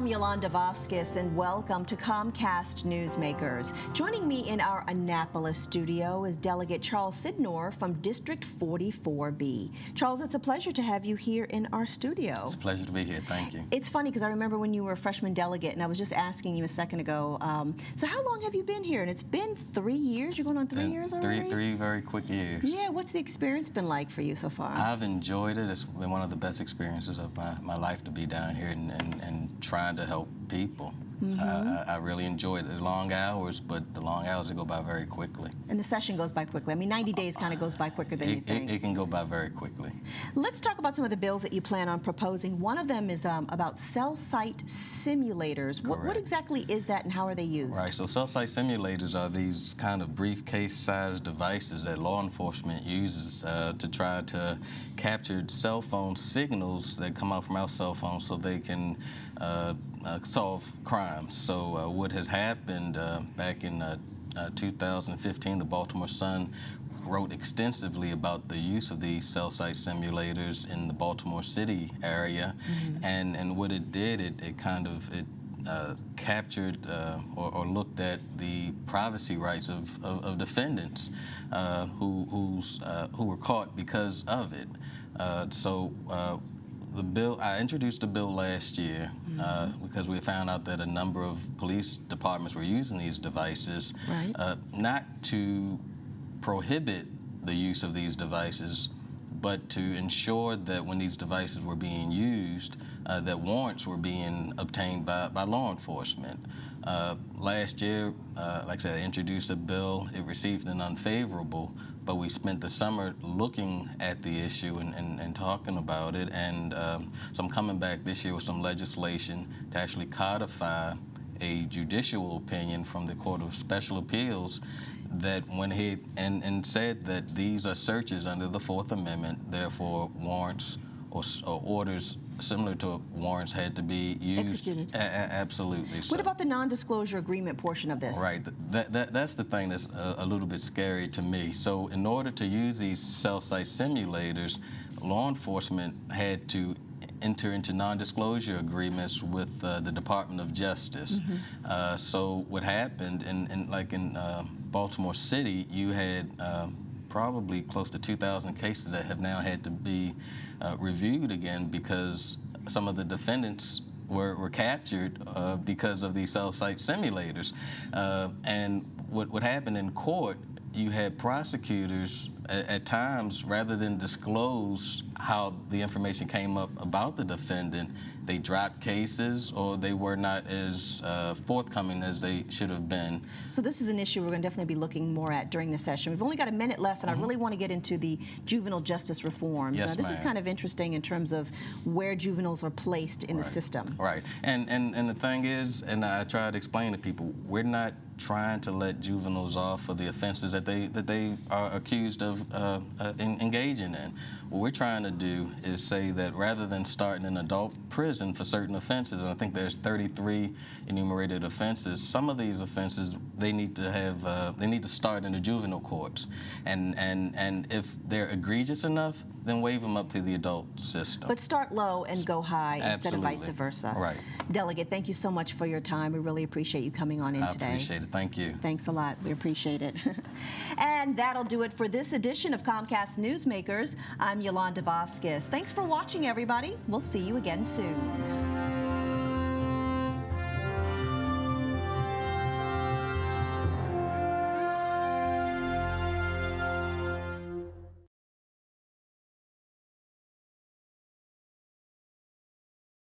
I'm Yolanda Vasquez, and welcome to Comcast Newsmakers. Joining me in our Annapolis studio is Delegate Charles Sydnor from District 44B. Charles, it's a pleasure to have you here in our studio. It's a pleasure to be here. Thank you. It's funny because I remember when you were a freshman delegate, and I was just asking you a second ago, so how long have you been here? And it's been 3 years? You're going on 3 years already? Three very quick years. Yeah, what's the experience been like for you so far? I've enjoyed it. It's been one of the best experiences of my life to be down here and trying to help people. I really enjoyed it. The long hours, but the long hours, they go by very quickly. And the session goes by quickly. I mean, 90 days kind of goes by quicker than you think. It can go by very quickly. Let's talk about some of the bills that you plan on proposing. One of them is about cell site simulators. What exactly is that, and how are they used? Right, so cell site simulators are these kind of briefcase-sized devices that law enforcement uses to try to capture cell phone signals that come out from our cell phones so they can solve crimes. So what has happened back in 2015, the Baltimore Sun wrote extensively about the use of these cell site simulators in the Baltimore City area, and what it did, it captured or looked at the privacy rights of defendants who were caught because of it. The bill, I introduced a bill last year because we found out that a number of police departments were using these devices, not to prohibit the use of these devices, but to ensure that when these devices were being used, that warrants were being obtained by law enforcement. Last year, like I said, I introduced a bill. It received an unfavorable, but we spent the summer looking at the issue and talking about it, and so I'm coming back this year with some legislation to actually codify a judicial opinion from the Court of Special Appeals that went ahead and said that these are searches under the Fourth Amendment, therefore warrants or orders similar to warrants had to be used. Executed. Absolutely. What about the non-disclosure agreement portion of this? Right. That's the thing that's a little bit scary to me. So in order to use these cell site simulators, law enforcement had to enter into non-disclosure agreements with the Department of Justice. So what happened, in Baltimore City, you had probably close to 2,000 cases that have now had to be reviewed again because some of the defendants were captured because of these cell site simulators. And what happened in court, you had prosecutors at times, rather than disclose how the information came up about the defendant, they dropped cases or they were not as forthcoming as they should have been. So this is an issue we're going to definitely be looking more at during the session. We've only got a minute left, and I really want to get into the juvenile justice reforms. Yes, this is kind of interesting in terms of where juveniles are placed in the system. Right, and the thing is, and I try to explain to people, we're not trying to let juveniles off for the offenses that they are accused of engaging in. What we're trying to do is say that rather than starting in adult prison for certain offenses, and I think there's 33 enumerated offenses, some of these offenses they need to start in the juvenile courts, and if they're egregious enough, then wave them up to the adult system. But start low and go high instead of vice versa. Right. Delegate, thank you so much for your time. We really appreciate you coming on in today. I appreciate it. Thank you. Thanks a lot. We appreciate it. And that'll do it for this edition of Comcast Newsmakers. I'm Yolanda Vasquez. Thanks for watching, everybody. We'll see you again soon.